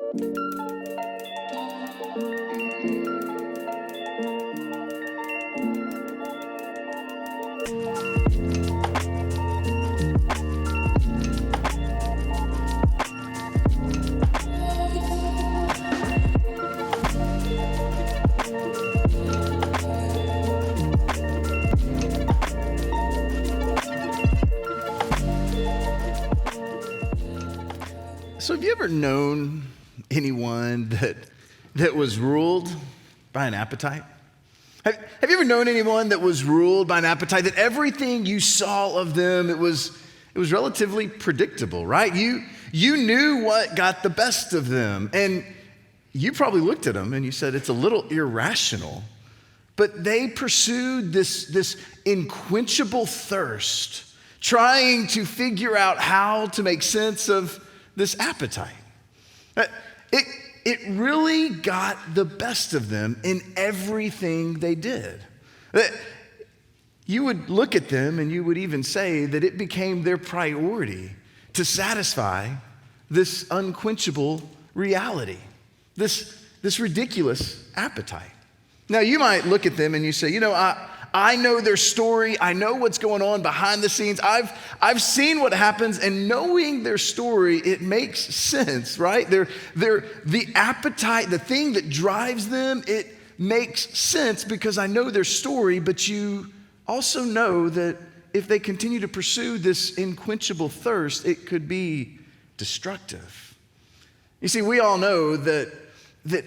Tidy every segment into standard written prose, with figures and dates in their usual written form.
So have you ever known anyone that was ruled by an appetite? Have you ever known anyone that was ruled by an appetite, that everything you saw of them, it was relatively predictable, right? You knew what got the best of them, and you probably looked at them and you said, it's a little irrational. But they pursued this unquenchable thirst, trying to figure out how to make sense of this appetite. It really got the best of them in everything they did. You would look at them and you would even say that it became their priority to satisfy this unquenchable reality, this ridiculous appetite. Now, you might look at them and you say, I know their story. I know what's going on behind the scenes. I've seen what happens, and knowing their story, it makes sense, right? They're the appetite, the thing that drives them, it makes sense because I know their story, but you also know that if they continue to pursue this unquenchable thirst, it could be destructive. You see, we all know that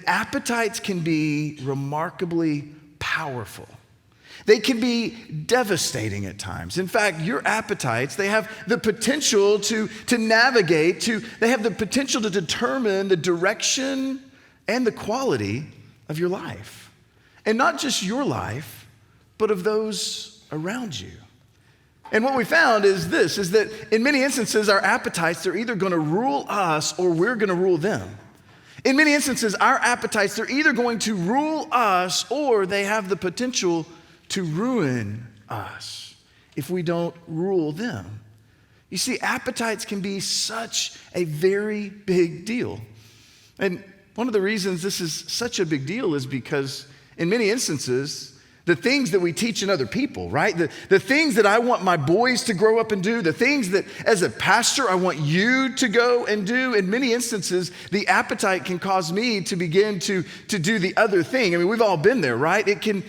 appetites can be remarkably powerful. They can be devastating at times. In fact, your appetites, they have the potential to navigate, they have the potential to determine the direction and the quality of your life. And not just your life, but of those around you. And what we found is that in many instances, our appetites, they're either going to rule us or we're going to rule them. In many instances, our appetites, they're either going to rule us or they have the potential to ruin us if we don't rule them. You see, appetites can be such a very big deal. And one of the reasons this is such a big deal is because in many instances, the things that we teach in other people, right? The things that I want my boys to grow up and do, the things that as a pastor I want you to go and do, in many instances, the appetite can cause me to begin to do the other thing. I mean, we've all been there, right? It can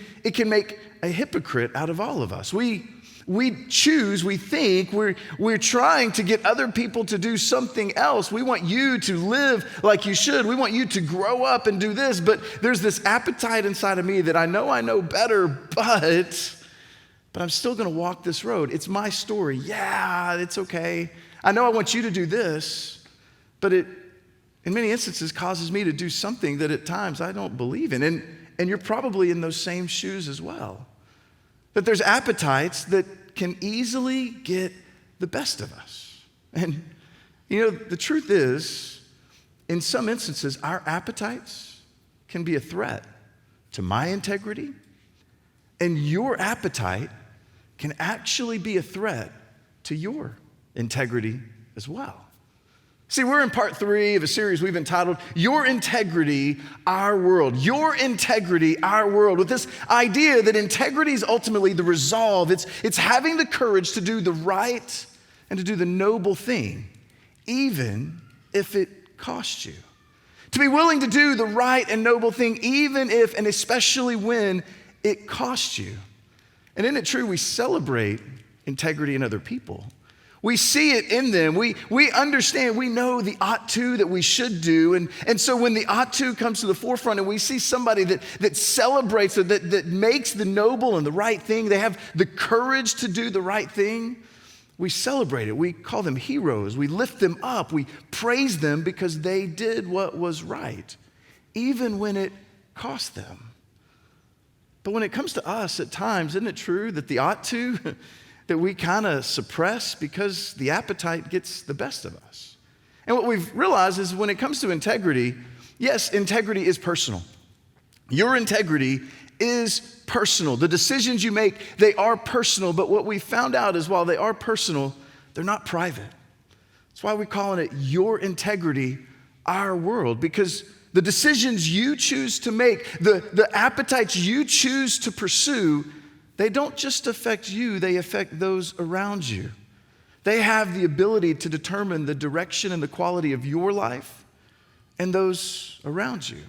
make a hypocrite out of all of us. We think we're trying to get other people to do something else. We want you to live like you should. We want you to grow up and do this, but there's this appetite inside of me that I know better, but I'm still gonna walk this road. It's my story. Yeah, it's okay. I know I want you to do this, but it, in many instances, causes me to do something that at times I don't believe in. And you're probably in those same shoes as well. That there's appetites that can easily get the best of us. And the truth is, in some instances, our appetites can be a threat to my integrity, and your appetite can actually be a threat to your integrity as well. See, we're in part 3 of a series we've entitled, Your Integrity, Our World. Your Integrity, Our World, with this idea that integrity is ultimately the resolve. It's having the courage to do the right and to do the noble thing, even if it costs you. To be willing to do the right and noble thing, even if and especially when it costs you. And isn't it true we celebrate integrity in other people? We see it in them. We understand, we know the ought to that we should do. And so when the ought to comes to the forefront and we see somebody that celebrates, or that makes the noble and the right thing, they have the courage to do the right thing, we celebrate it. We call them heroes. We lift them up. We praise them because they did what was right, even when it cost them. But when it comes to us at times, isn't it true that the ought to that we kind of suppress because the appetite gets the best of us? And what we've realized is when it comes to integrity, yes, integrity is personal. Your integrity is personal. The decisions you make, they are personal, but what we found out is while they are personal, they're not private. That's why we're calling it Your Integrity, our world, because the decisions you choose to make, the appetites you choose to pursue, they don't just affect you, they affect those around you. They have the ability to determine the direction and the quality of your life and those around you.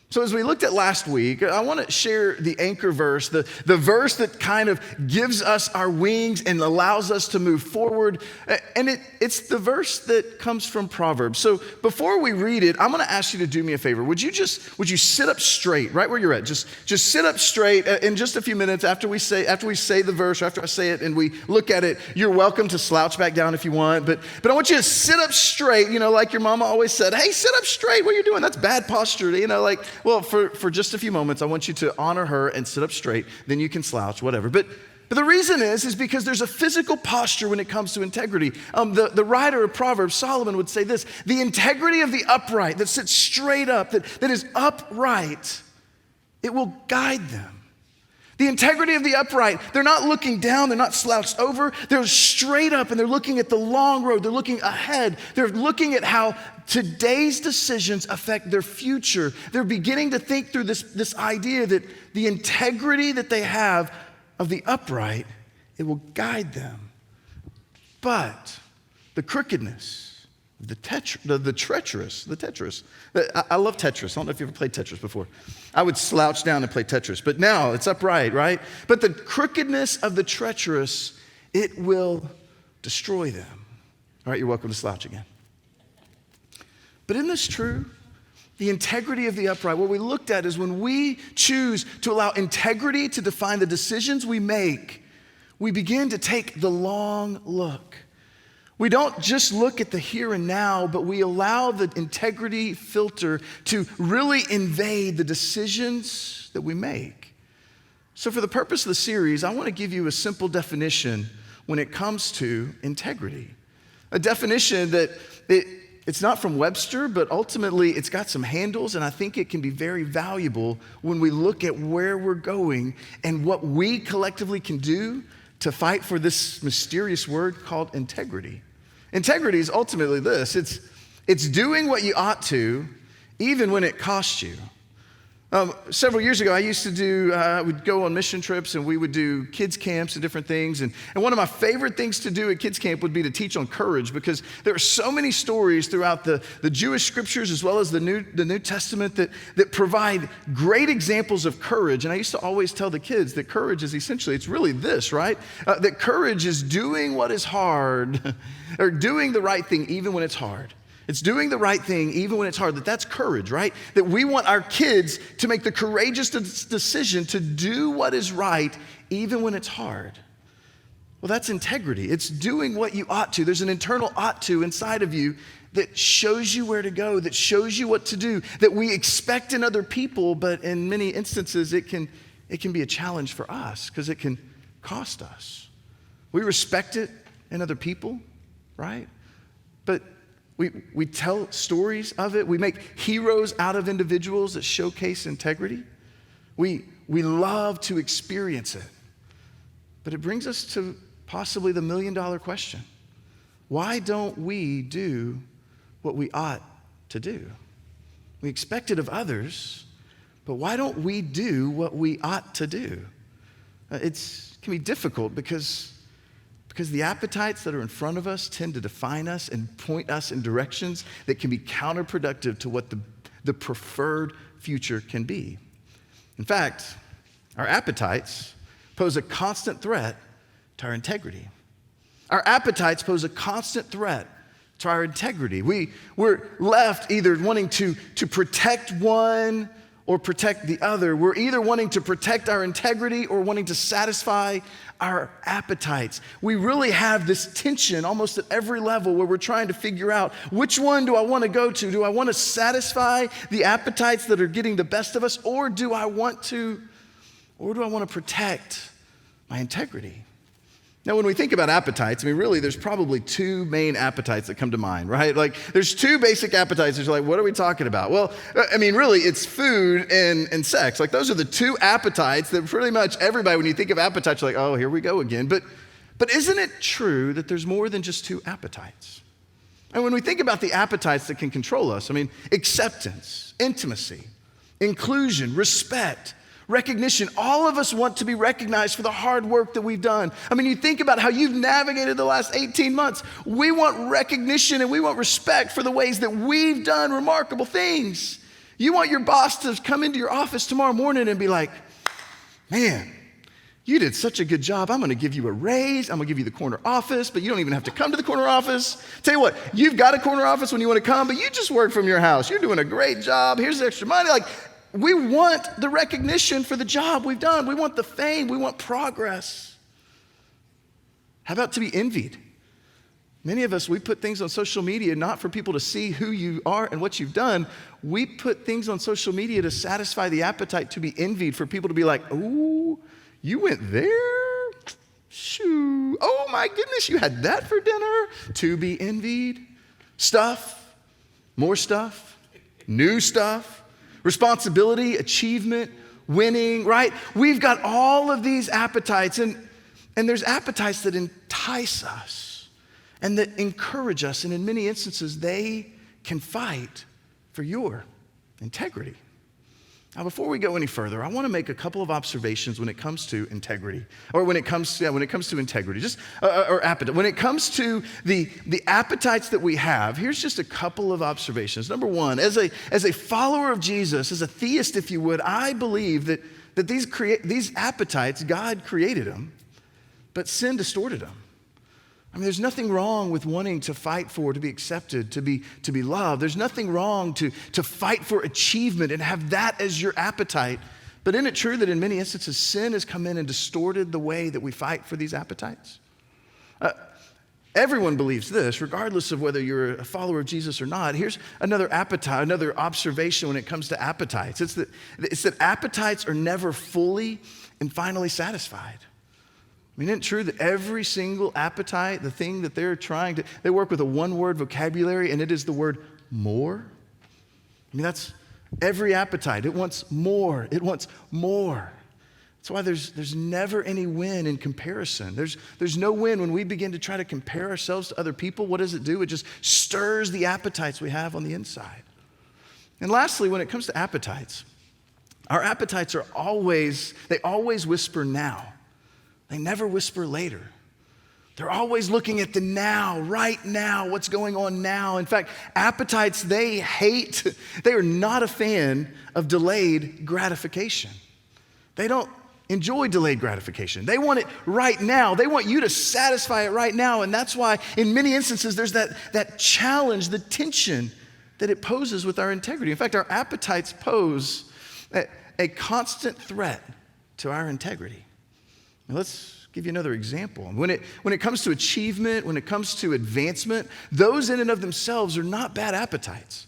So as we looked at last week, I want to share the anchor verse, the verse that kind of gives us our wings and allows us to move forward. And it's the verse that comes from Proverbs. So before we read it, I'm going to ask you to do me a favor. Would you sit up straight right where you're at? Just sit up straight. In just a few minutes after we say the verse, or after I say it and we look at it, you're welcome to slouch back down if you want. But I want you to sit up straight, like your mama always said, hey, sit up straight. What are you doing? That's bad posture. Well, for just a few moments, I want you to honor her and sit up straight. Then you can slouch, whatever. But the reason is because there's a physical posture when it comes to integrity. The writer of Proverbs, Solomon, would say this: the integrity of the upright that sits straight up, that is upright, it will guide them. The integrity of the upright, they're not looking down, they're not slouched over, they're straight up and they're looking at the long road, they're looking ahead, they're looking at how today's decisions affect their future. They're beginning to think through this idea that the integrity that they have of the upright, it will guide them. But the crookedness, the treacherous. I love Tetris. I don't know if you've ever played Tetris before. I would slouch down and play Tetris, but now it's upright, right? But the crookedness of the treacherous, it will destroy them. All right, you're welcome to slouch again. But isn't this true? The integrity of the upright, what we looked at is when we choose to allow integrity to define the decisions we make, we begin to take the long look. We don't just look at the here and now, but we allow the integrity filter to really invade the decisions that we make. So for the purpose of the series, I want to give you a simple definition when it comes to integrity. A definition that it's not from Webster, but ultimately it's got some handles, and I think it can be very valuable when we look at where we're going and what we collectively can do to fight for this mysterious word called integrity. Integrity is ultimately this: it's doing what you ought to, even when it costs you. Several years ago, I used to we'd go on mission trips and we would do kids camps and different things. And one of my favorite things to do at kids camp would be to teach on courage, because there are so many stories throughout the Jewish scriptures as well as the New Testament that provide great examples of courage. And I used to always tell the kids that courage is essentially, it's really this, right? That courage is doing what is hard or doing the right thing even when it's hard. It's doing the right thing even when it's hard. That's courage, right? That we want our kids to make the courageous decision to do what is right even when it's hard. Well, that's integrity. It's doing what you ought to. There's an internal ought to inside of you that shows you where to go, that shows you what to do, that we expect in other people, but in many instances it can be a challenge for us because it can cost us. We respect it in other people, right? But we tell stories of it. We make heroes out of individuals that showcase integrity. We love to experience it. But it brings us to possibly the million-dollar question. Why don't we do what we ought to do? We expect it of others, but why don't we do what we ought to do? It can be difficult because the appetites that are in front of us tend to define us and point us in directions that can be counterproductive to what the preferred future can be. In fact, our appetites pose a constant threat to our integrity. Our appetites pose a constant threat to our integrity. We're left either wanting to protect one or protect the other. We're either wanting to protect our integrity or wanting to satisfy our appetites. We really have this tension almost at every level where we're trying to figure out, which one do I want to go to? Do I want to satisfy the appetites that are getting the best of us, or do I want to protect my integrity? Now, when we think about appetites, really, there's probably two main appetites that come to mind, right? Like, there's two basic appetites. There's like, what are we talking about? Well, really, it's food and sex. Like, those are the two appetites that pretty much everybody, when you think of appetites, you're like, oh, here we go again. But isn't it true that there's more than just two appetites? And when we think about the appetites that can control us, I mean, acceptance, intimacy, inclusion, respect, recognition. All of us want to be recognized for the hard work that we've done. I mean, you think about how you've navigated the last 18 months. We want recognition and we want respect for the ways that we've done remarkable things. You want your boss to come into your office tomorrow morning and be like, man, you did such a good job. I'm going to give you a raise. I'm going to give you the corner office, but you don't even have to come to the corner office. Tell you what, you've got a corner office when you want to come, but you just work from your house. You're doing a great job. Here's the extra money. Like, we want the recognition for the job we've done. We want the fame. We want progress. How about to be envied? Many of us, we put things on social media not for people to see who you are and what you've done. We put things on social media to satisfy the appetite to be envied, for people to be like, oh, you went there? Shoo. Oh my goodness, you had that for dinner? To be envied. Stuff, more stuff, new stuff, responsibility, achievement, winning, right? We've got all of these appetites, and there's appetites that entice us and that encourage us, and in many instances, they can fight for your integrity. Now, before we go any further, I want to make a couple of observations when it comes to integrity, or when it comes to integrity, just or appetite. When it comes to the appetites that we have, here's just a couple of observations. Number one, as a follower of Jesus, as a theist, if you would, I believe that these appetites, God created them, but sin distorted them. I mean, there's nothing wrong with wanting to fight for, to be accepted, to be loved. There's nothing wrong to fight for achievement and have that as your appetite. But isn't it true that in many instances, sin has come in and distorted the way that we fight for these appetites? Everyone believes this, regardless of whether you're a follower of Jesus or not. Here's another appetite, another observation when it comes to appetites. It's that appetites are never fully and finally satisfied. I mean, isn't it true that every single appetite, the thing that they're trying to, they work with a one-word vocabulary, and it is the word more? I mean, that's every appetite. It wants more. It wants more. That's why there's never any win in comparison. There's no win when we begin to try to compare ourselves to other people. What does it do? It just stirs the appetites we have on the inside. And lastly, when it comes to appetites, our appetites are always whisper now. They never whisper later. They're always looking at the now, right now, what's going on now. In fact, appetites, they are not a fan of delayed gratification. They don't enjoy delayed gratification. They want it right now. They want you to satisfy it right now. And that's why in many instances, there's that challenge, the tension that it poses with our integrity. In fact, our appetites pose a constant threat to our integrity. Now, let's give you another example. When it comes to achievement, when it comes to advancement, those in and of themselves are not bad appetites.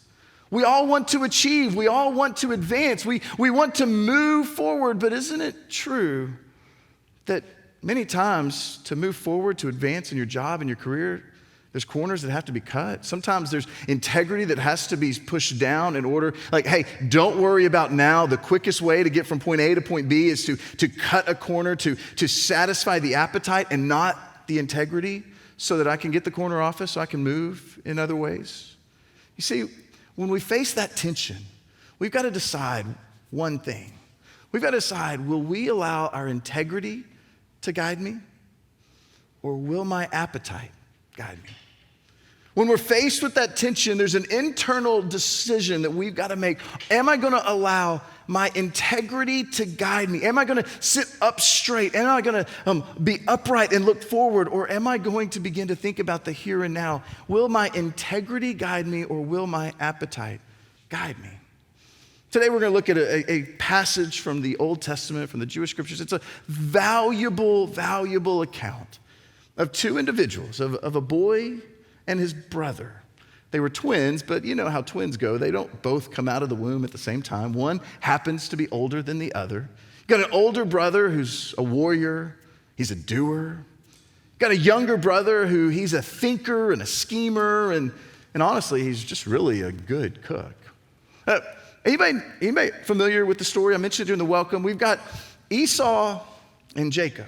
We all want to achieve. We all want to advance. We want to move forward. But isn't it true that many times to move forward, to advance in your job and your career, there's corners that have to be cut? Sometimes there's integrity that has to be pushed down in order, like, hey, don't worry about now. The quickest way to get from point A to point B is to cut a corner, to satisfy the appetite and not the integrity, so that I can get the corner office, so I can move in other ways. You see, when we face that tension, we've got to decide one thing. We've got to decide, will we allow our integrity to guide me, or will my appetite guide me? When we're faced with that tension, there's an internal decision that we've got to make. Am I going to allow my integrity to guide me? Am I going to sit up straight? Am I going to be upright and look forward? Or am I going to begin to think about the here and now? Will my integrity guide me, or will my appetite guide me? Today we're going to look at a passage from the Old Testament, from the Jewish scriptures. It's a valuable account of two individuals, of a boy and his brother. They were twins, but you know how twins go. They don't both come out of the womb at the same time. One happens to be older than the other. Got an older brother who's a warrior. He's a doer. Got a younger brother who he's a thinker and a schemer, and honestly, he's just really a good cook. Anybody familiar with the story? I mentioned it during the welcome. We've got Esau and Jacob.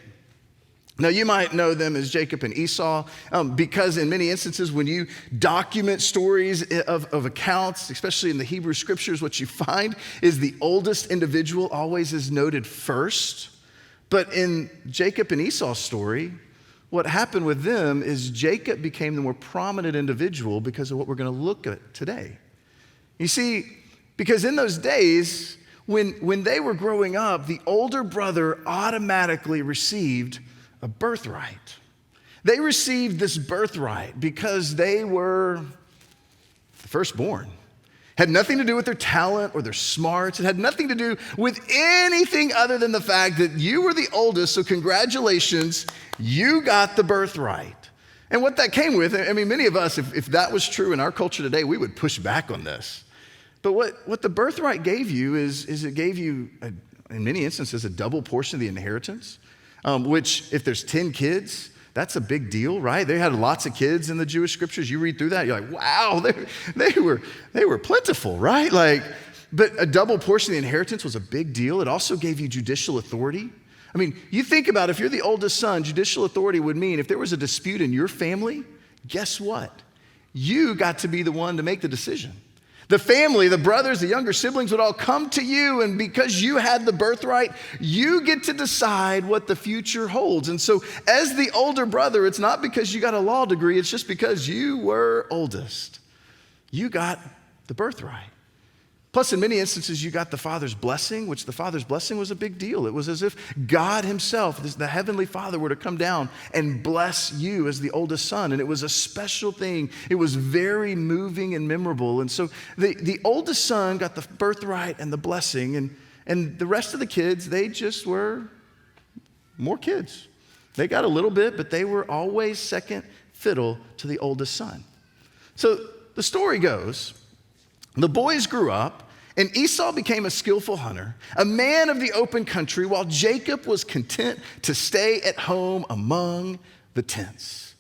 Now, you might know them as Jacob and Esau because in many instances, when you document stories of accounts, especially in the Hebrew scriptures, what you find is the oldest individual always is noted first. But in Jacob and Esau's story, what happened with them is Jacob became the more prominent individual because of what we're going to look at today. You see, because in those days, when they were growing up, the older brother automatically received a birthright. They received this birthright because they were the firstborn. Had nothing to do with their talent or their smarts. It had nothing to do with anything other than the fact that you were the oldest, so congratulations, you got the birthright. And what that came with, I mean, many of us, if that was true in our culture today, we would push back on this. But what the birthright gave you is it gave you, in many instances, a double portion of the inheritance. Which if there's 10 kids, that's a big deal, right? They had lots of kids in the Jewish scriptures. You read through that, you're like, wow, they were plentiful, right? But a double portion of the inheritance was a big deal. It also gave you judicial authority. I mean, you think about if you're the oldest son, judicial authority would mean if there was a dispute in your family, guess what? You got to be the one to make the decision. The family, the brothers, the younger siblings would all come to you, and because you had the birthright, you get to decide what the future holds. And so as the older brother, it's not because you got a law degree, it's just because you were oldest. You got the birthright. Plus, in many instances, you got the Father's blessing, which the Father's blessing was a big deal. It was as if God himself, the Heavenly Father, were to come down and bless you as the oldest son. And it was a special thing. It was very moving and memorable. And so the oldest son got the birthright and the blessing. And the rest of the kids, they just were more kids. They got a little bit, but they were always second fiddle to the oldest son. So the story goes, the boys grew up, and Esau became a skillful hunter, a man of the open country, while Jacob was content to stay at home among the tents.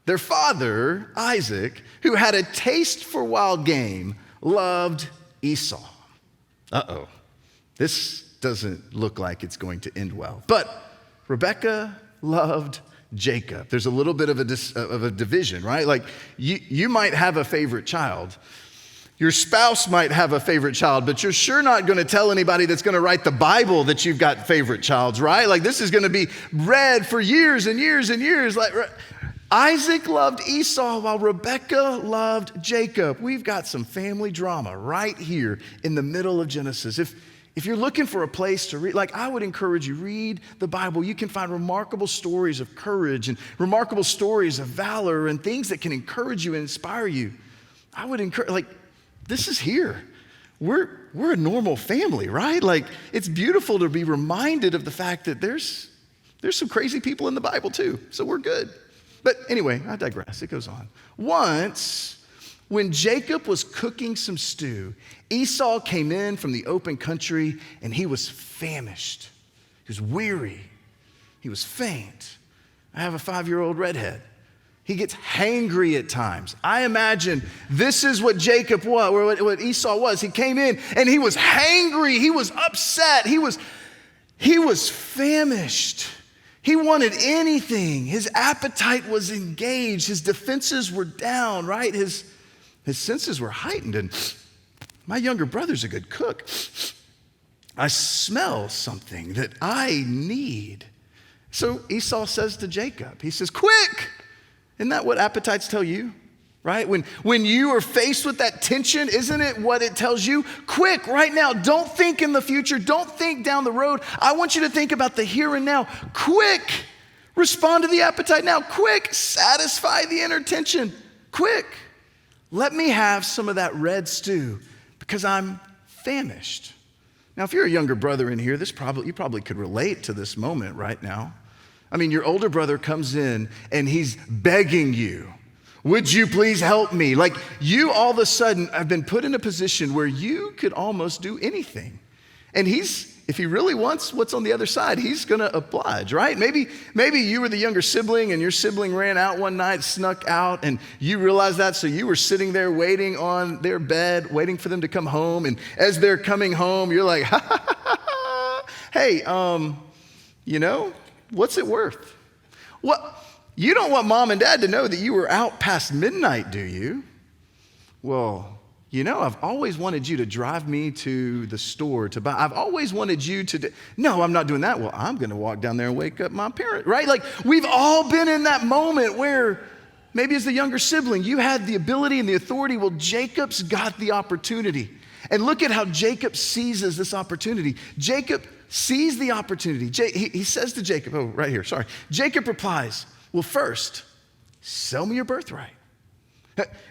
Their father, Isaac, who had a taste for wild game, loved Esau. Uh-oh, this doesn't look like it's going to end well. But Rebekah loved Jacob. There's a little bit of a division, right? Like you might have a favorite child. Your spouse might have a favorite child, but you're sure not going to tell anybody that's going to write the Bible that you've got favorite childs, right? Like this is going to be read for years and years and years. Like Isaac loved Esau while Rebekah loved Jacob. We've got some family drama right here in the middle of Genesis. If you're looking for a place to read, like I would encourage you, read the Bible. You can find remarkable stories of courage and remarkable stories of valor and things that can encourage you and inspire you. I would encourage, this is here. We're a normal family, right? Like it's beautiful to be reminded of the fact that there's some crazy people in the Bible too. So we're good. But anyway, I digress. It goes on. Once, when Jacob was cooking some stew, Esau came in from the open country and he was famished. He was weary. He was faint. I have a 5-year-old redhead. He gets hangry at times. I imagine this is what Jacob was, or what Esau was. He came in and he was hangry. He was upset. He was famished. He wanted anything. His appetite was engaged. His defenses were down, right? His senses were heightened. And my younger brother's a good cook. I smell something that I need. So Esau says to Jacob, he says, quick! Isn't that what appetites tell you, right? When you are faced with that tension, isn't it what it tells you? Quick, right now, don't think in the future. Don't think down the road. I want you to think about the here and now. Quick, respond to the appetite now. Quick, satisfy the inner tension. Quick, let me have some of that red stew because I'm famished. Now, if you're a younger brother in here, you probably could relate to this moment right now. I mean, your older brother comes in and he's begging you, would you please help me? Like you all of a sudden have been put in a position where you could almost do anything. And if he really wants what's on the other side, he's going to oblige, right? Maybe you were the younger sibling and your sibling ran out one night, snuck out, and you realized that. So you were sitting there waiting on their bed, waiting for them to come home. And as they're coming home, you're like, hey, what's it worth? What? You don't want mom and dad to know that you were out past midnight, do you? Well, I've always wanted you to drive me to the store to buy. I've always wanted you to no, I'm not doing that. Well, I'm going to walk down there and wake up my parent, right? Like, we've all been in that moment where maybe as the younger sibling, you had the ability and the authority. Well, Jacob's got the opportunity. And look at how Jacob seizes this opportunity. Jacob sees the opportunity. He says to Jacob, oh, right here, sorry. Jacob replies, well, first, sell me your birthright.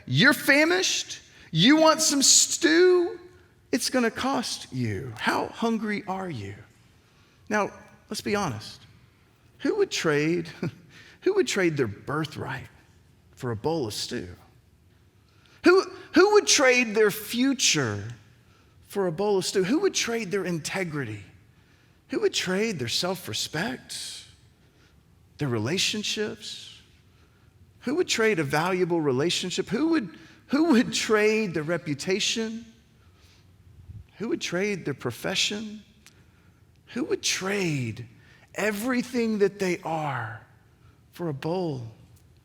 You're famished. You want some stew? It's going to cost you. How hungry are you? Now, let's be honest. Who would trade their birthright for a bowl of stew? Who would trade their future for a bowl of stew? Who would trade their integrity? Who would trade their self-respect, their relationships? Who would trade a valuable relationship? Who would trade their reputation? Who would trade their profession? Who would trade everything that they are for a bowl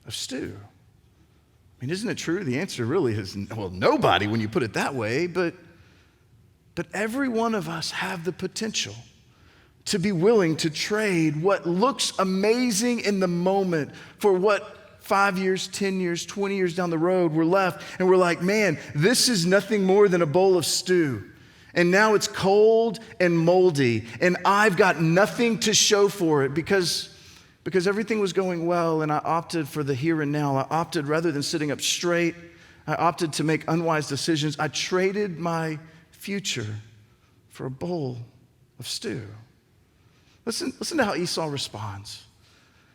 of stew? I mean, isn't it true? The answer really is, well, nobody when you put it that way, but every one of us have the potential to be willing to trade what looks amazing in the moment for what 5 years, 10 years, 20 years down the road we're left and we're like, man, this is nothing more than a bowl of stew. And now it's cold and moldy and I've got nothing to show for it because everything was going well and I opted for the here and now. I opted rather than sitting up straight, I opted to make unwise decisions. I traded my future for a bowl of stew. Listen to how Esau responds.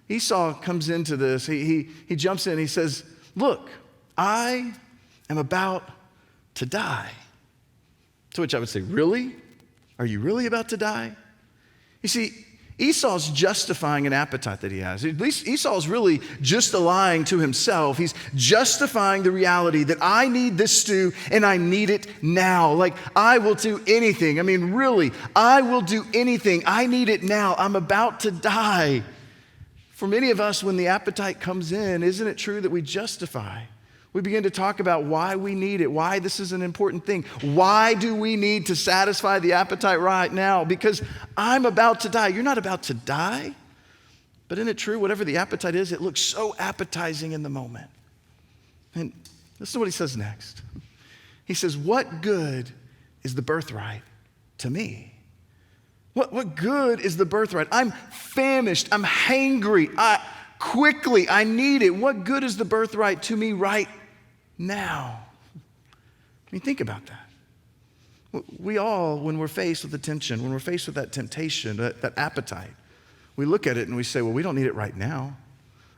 Esau comes into this, he jumps in, he says, look, I am about to die. To which I would say, really? Are you really about to die? You see, Esau's justifying an appetite that he has. At least Esau's really just lying to himself. He's justifying the reality that I need this stew and I need it now. Like, I will do anything. I mean, really, I will do anything. I need it now. I'm about to die. For many of us, when the appetite comes in, isn't it true that we justify? We begin to talk about why we need it, why this is an important thing. Why do we need to satisfy the appetite right now? Because I'm about to die. You're not about to die. But isn't it true, whatever the appetite is, it looks so appetizing in the moment. And listen to what he says next. He says, what good is the birthright to me? What good is the birthright? I'm famished. I'm hangry. I need it. What good is the birthright to me right now? I mean, think about that. We all, when we're faced with the tension, when we're faced with that temptation, that appetite, we look at it and we say, well, we don't need it right now.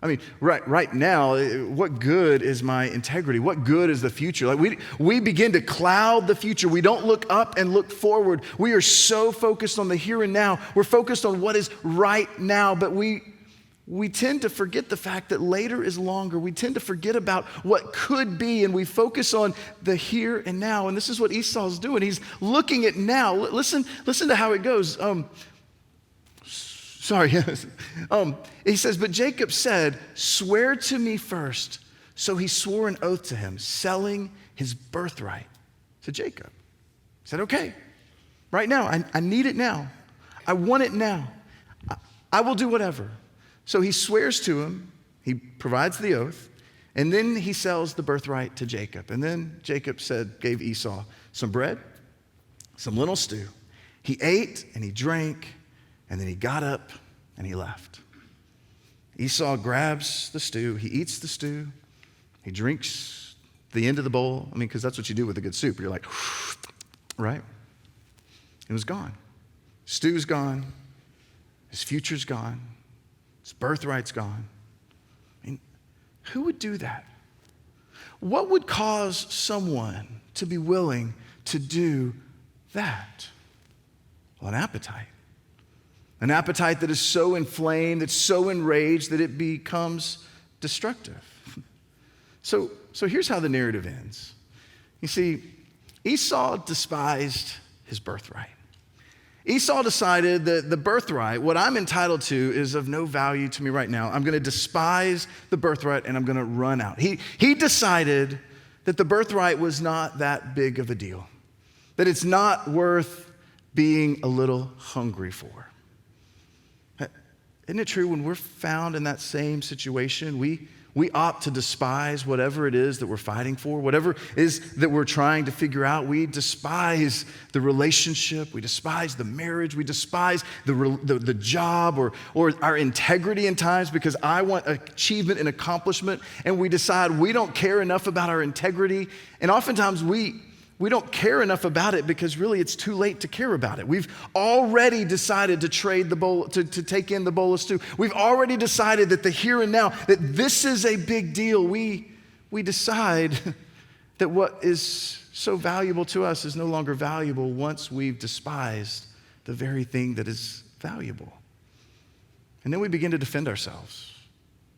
I mean, right now, what good is my integrity? What good is the future? Like we begin to cloud the future. We don't look up and look forward. We are so focused on the here and now. We're focused on what is right now, but we tend to forget the fact that later is longer. We tend to forget about what could be, and we focus on the here and now. And this is what Esau's doing. He's looking at now. Listen to how it goes. He says, but Jacob said, swear to me first. So he swore an oath to him, selling his birthright to Jacob. He said, okay, right now, I need it now. I want it now. I will do whatever. So he swears to him, he provides the oath, and then he sells the birthright to Jacob. And then Jacob gave Esau some bread, some lentil stew. He ate and he drank, and then he got up and he left. Esau grabs the stew, he eats the stew, he drinks the end of the bowl. I mean, because that's what you do with a good soup. You're like, right? It was gone. Stew's gone. His future's gone. His birthright's gone. I mean, who would do that? What would cause someone to be willing to do that? Well, an appetite. An appetite that is so inflamed, that's so enraged that it becomes destructive. So here's how the narrative ends. You see, Esau despised his birthright. Esau decided that the birthright, what I'm entitled to, is of no value to me right now. I'm going to despise the birthright and I'm going to run out. He decided that the birthright was not that big of a deal, that it's not worth being a little hungry for. Isn't it true when we're found in that same situation, we opt to despise whatever it is that we're fighting for, whatever it is that we're trying to figure out. We despise the relationship, we despise the marriage, we despise the job or our integrity in times because I want achievement and accomplishment, and we decide we don't care enough about our integrity, and oftentimes we don't care enough about it because really it's too late to care about it. We've already decided to trade the bowl, to take in the bowl of stew. We've already decided that the here and now, that this is a big deal. We decide that what is so valuable to us is no longer valuable once we've despised the very thing that is valuable. And then we begin to defend ourselves.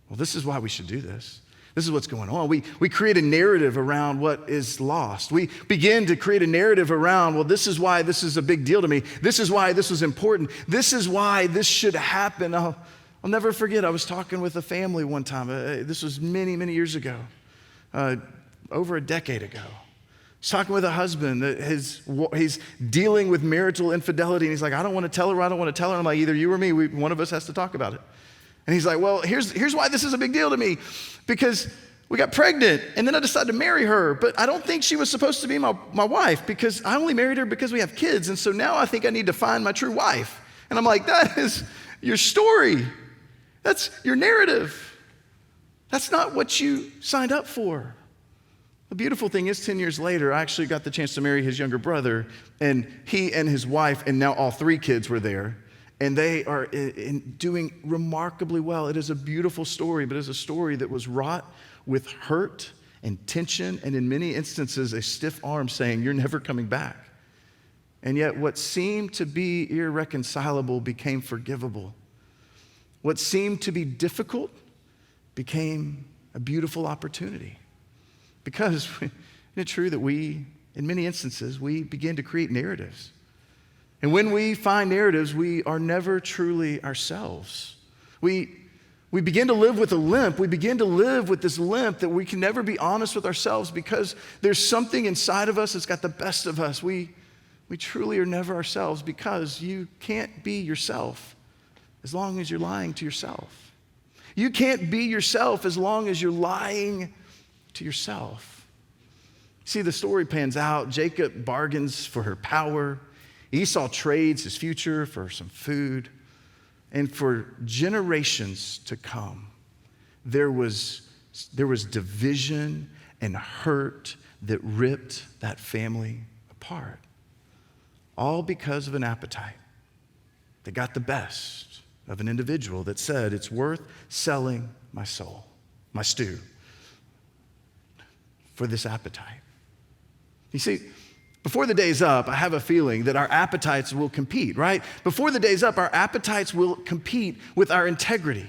Well, this is why we should do this. This is what's going on. We create a narrative around what is lost. We begin to create a narrative around, well, this is why this is a big deal to me. This is why this was important. This is why this should happen. I'll never forget, I was talking with a family one time. This was many, many years ago, over a decade ago. I was talking with a husband that he's dealing with marital infidelity, and he's like, I don't want to tell her. I'm like, either you or me, one of us has to talk about it. And he's like, well, here's why this is a big deal to me. Because we got pregnant, and then I decided to marry her, but I don't think she was supposed to be my wife because I only married her because we have kids, and so now I think I need to find my true wife. And I'm like, that is your story. That's your narrative. That's not what you signed up for. The beautiful thing is 10 years later, I actually got the chance to marry his younger brother, and he and his wife, and now all 3 kids were there. And they are doing remarkably well. It is a beautiful story, but it's a story that was wrought with hurt and tension, and in many instances, a stiff arm saying, you're never coming back. And yet what seemed to be irreconcilable became forgivable. What seemed to be difficult became a beautiful opportunity. Because isn't it true that we, in many instances, we begin to create narratives. And when we find narratives, we are never truly ourselves. We begin to live with a limp. We begin to live with this limp that we can never be honest with ourselves because there's something inside of us that's got the best of us. We truly are never ourselves because you can't be yourself as long as you're lying to yourself. You can't be yourself as long as you're lying to yourself. See, the story pans out. Jacob bargains for her power. Esau trades his future for some food, and for generations to come, there was division and hurt that ripped that family apart, all because of an appetite that got the best of an individual that said, it's worth selling my soul, my stew, for this appetite. You see, before the day's up, I have a feeling that our appetites will compete, right? Before the day's up, our appetites will compete with our integrity.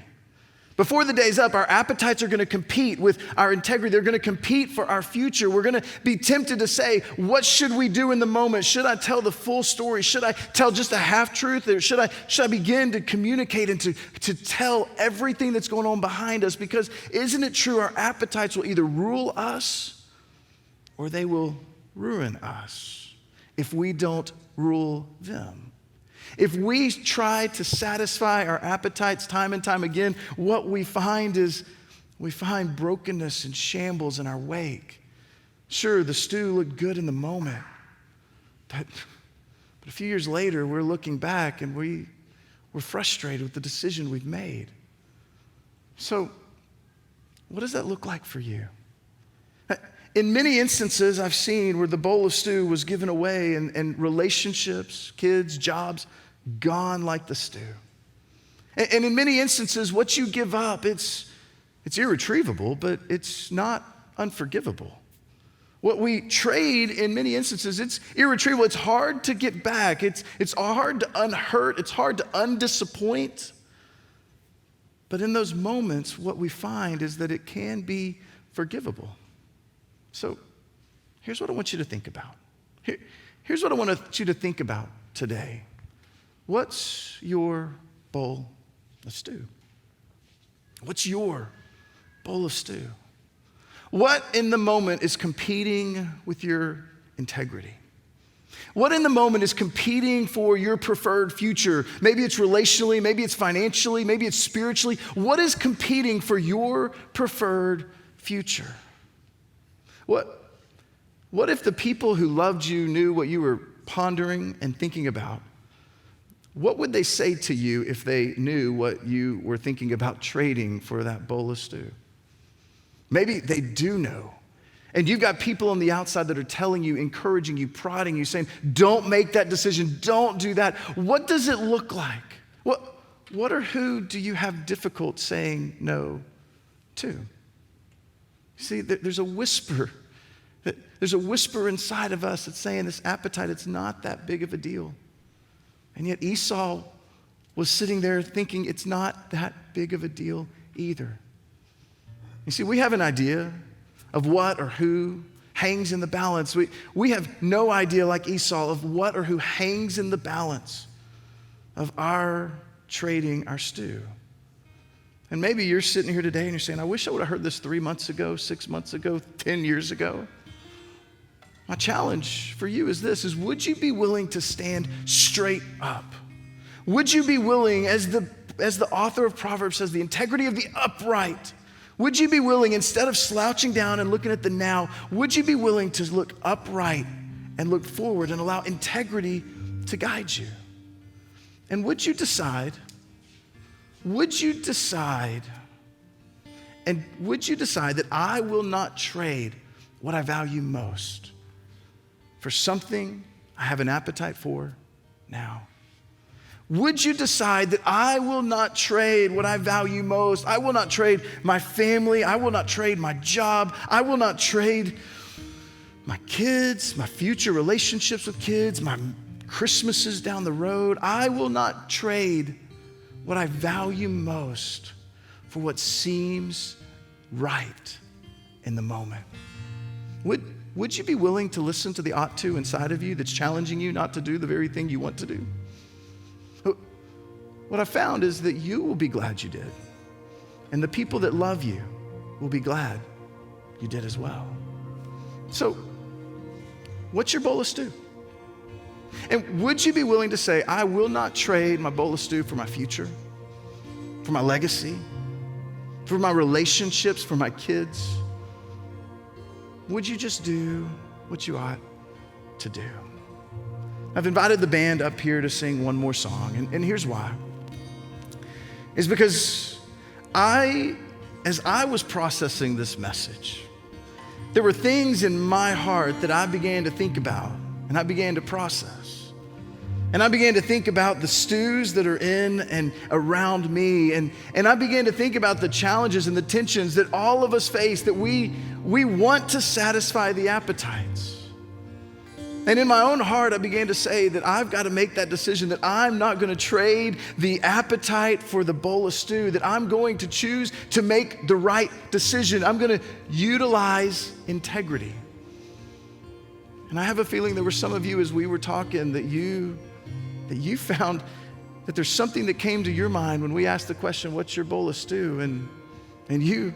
Before the day's up, our appetites are going to compete with our integrity. They're going to compete for our future. We're going to be tempted to say, what should we do in the moment? Should I tell the full story? Should I tell just a half-truth? Or should I begin to communicate and to tell everything that's going on behind us? Because isn't it true our appetites will either rule us or they will ruin us if we don't rule them. If we try to satisfy our appetites time and time again, what we find is we find brokenness and shambles in our wake. Sure, the stew looked good in the moment, but a few years later, we're looking back and we're frustrated with the decision we've made. So, what does that look like for you? In many instances, I've seen where the bowl of stew was given away and relationships, kids, jobs, gone like the stew. And in many instances, what you give up, it's irretrievable, but it's not unforgivable. What we trade in many instances, it's irretrievable. It's hard to get back. It's hard to unhurt. It's hard to undisappoint. But in those moments, what we find is that it can be forgivable. So here's what I want you to think about. Here's what I want you to think about today. what's your bowl of stew? What's your bowl of stew? What in the moment is competing with your integrity? What in the moment is competing for your preferred future? Maybe it's relationally, maybe it's financially, maybe it's spiritually. What is competing for your preferred future? What if the people who loved you knew what you were pondering and thinking about? What would they say to you if they knew what you were thinking about trading for that bowl of stew? Maybe they do know. And you've got people on the outside that are telling you, encouraging you, prodding you, saying, don't make that decision, don't do that. What does it look like? What or who do you have difficult saying no to? See, there's a whisper. There's a whisper inside of us that's saying this appetite, it's not that big of a deal. And yet Esau was sitting there thinking it's not that big of a deal either. You see, we have an idea of what or who hangs in the balance. We have no idea, like Esau, of what or who hangs in the balance of our trading our stew. And maybe you're sitting here today and you're saying, I wish I would have heard this 3 months ago, 6 months ago, 10 years ago. My challenge for you is this, would you be willing to stand straight up? Would you be willing, as the author of Proverbs says, the integrity of the upright, would you be willing, instead of slouching down and looking at the now, would you be willing to look upright and look forward and allow integrity to guide you? And would you decide that I will not trade what I value most for something I have an appetite for now? Would you decide that I will not trade what I value most? I will not trade my family. I will not trade my job. I will not trade my kids, my future relationships with kids, my Christmases down the road. I will not trade what I value most for what seems right in the moment. Would you be willing to listen to the ought to inside of you that's challenging you not to do the very thing you want to do? What I found is that you will be glad you did. And the people that love you will be glad you did as well. So, what's your bowl of stew? And would you be willing to say, I will not trade my bowl of stew for my future, for my legacy, for my relationships, for my kids? Would you just do what you ought to do? I've invited the band up here to sing one more song, and here's why. It's because as I was processing this message, there were things in my heart that I began to think about, and I began to process. And I began to think about the stews that are in and around me, and I began to think about the challenges and the tensions that all of us face, that we want to satisfy the appetites. And in my own heart, I began to say that I've got to make that decision, that I'm not going to trade the appetite for the bowl of stew, that I'm going to choose to make the right decision. I'm going to utilize integrity. And I have a feeling there were some of you, as we were talking, that you found that there's something that came to your mind when we asked the question, what's your bowl of stew? And you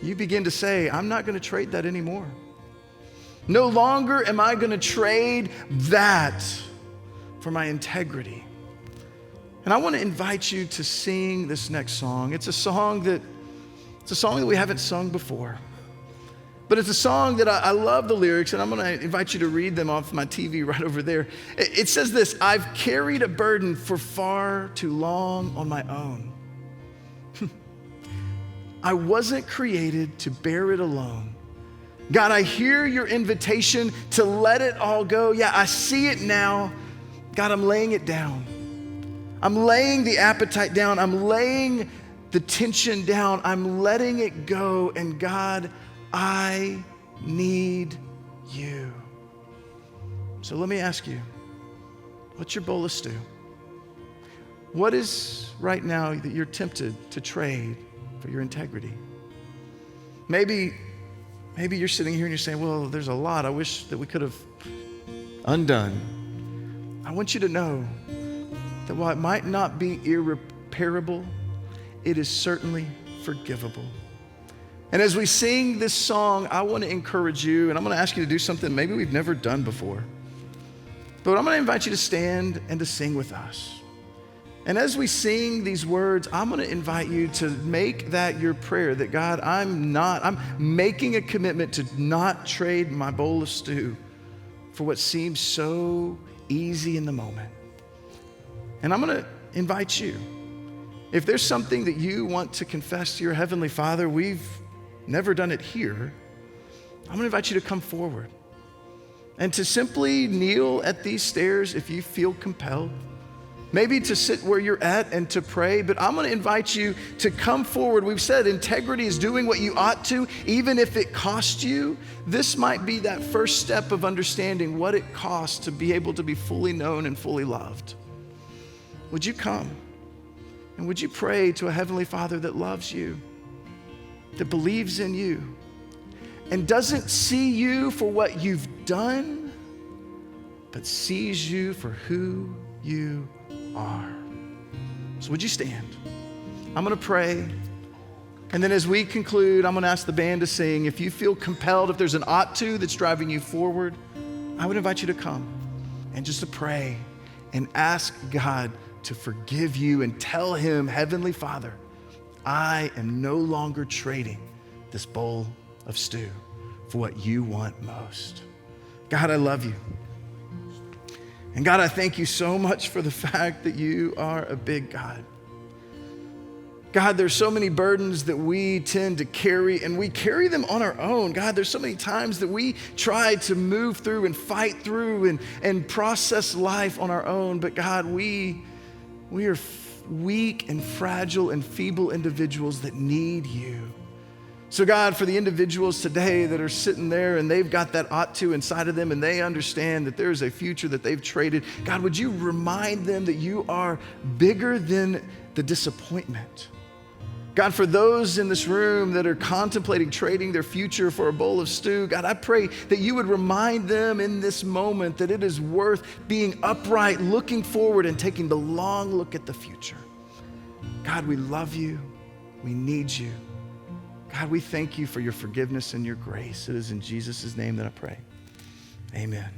begin to say, I'm not going to trade that anymore. No longer am I going to trade that for my integrity. And I want to invite you to sing this next song. It's a song that we haven't sung before. But it's a song that I love the lyrics, and I'm going to invite you to read them off my TV right over there. It says this, I've carried a burden for far too long on my own. I wasn't created to bear it alone. God, I hear your invitation to let it all go. Yeah, I see it now. God, I'm laying it down. I'm laying the appetite down. I'm laying the tension down. I'm letting it go. And God, I need you. So let me ask you, what's your bowl of stew? What is right now that you're tempted to trade for your integrity? Maybe you're sitting here and you're saying, well, there's a lot I wish that we could have undone. I want you to know that while it might not be irreparable, it is certainly forgivable. And as we sing this song, I want to encourage you, and I'm going to ask you to do something maybe we've never done before. But I'm going to invite you to stand and to sing with us. And as we sing these words, I'm going to invite you to make that your prayer, that God, I'm making a commitment to not trade my bowl of stew for what seems so easy in the moment. And I'm going to invite you, if there's something that you want to confess to your Heavenly Father, we've never done it here, I'm going to invite you to come forward and to simply kneel at these stairs if you feel compelled. Maybe to sit where you're at and to pray, but I'm going to invite you to come forward. We've said integrity is doing what you ought to, even if it costs you. This might be that first step of understanding what it costs to be able to be fully known and fully loved. Would you come? And would you pray to a Heavenly Father that loves you, that believes in you, and doesn't see you for what you've done, but sees you for who you are. So would you stand? I'm going to pray. And then as we conclude, I'm going to ask the band to sing. If you feel compelled, if there's an ought to that's driving you forward, I would invite you to come and just to pray and ask God to forgive you and tell him, Heavenly Father, I am no longer trading this bowl of stew for what you want most. God, I love you. And God, I thank you so much for the fact that you are a big God. God, there's so many burdens that we tend to carry, and we carry them on our own. God, there's so many times that we try to move through and fight through and process life on our own. But God, we are weak and fragile and feeble individuals that need you. So God, for the individuals today that are sitting there and they've got that ought to inside of them and they understand that there's a future that they've traded, God, would you remind them that you are bigger than the disappointment? God, for those in this room that are contemplating trading their future for a bowl of stew, God, I pray that you would remind them in this moment that it is worth being upright, looking forward, and taking the long look at the future. God, we love you. We need you. God, we thank you for your forgiveness and your grace. It is in Jesus' name that I pray. Amen.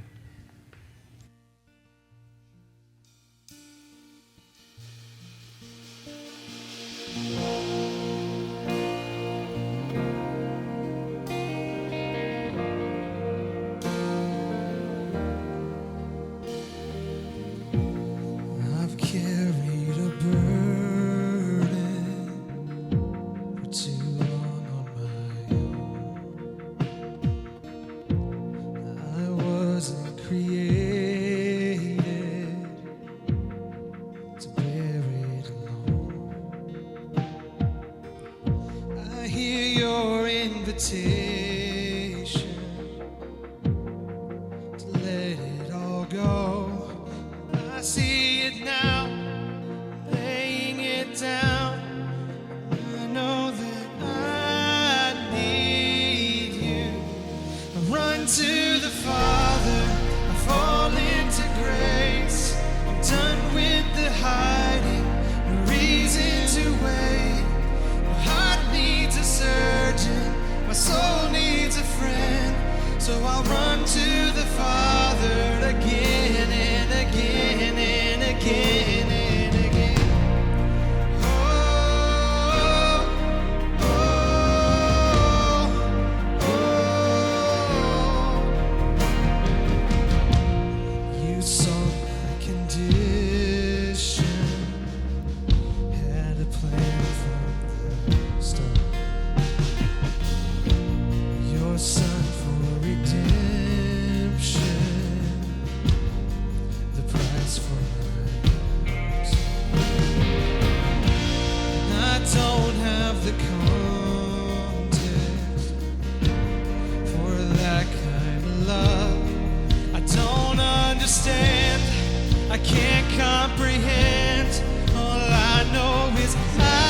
I've carried a burden for too long on my own. I wasn't created to bear it alone. I hear your invitation to let it all go. I see it now, laying it down. I know that I need you. I run to the Father, I fall into grace. I'm done with the hiding, no reason to wait. My heart needs a surgeon, my soul needs a friend. So I'll run to the Father again and again and again and again. Oh, oh, oh. You saw my condition, had a plan from the start. Your Son for redemption, the price for my heart. And I don't have the context for that kind of love. I don't understand, I can't comprehend. All I know is I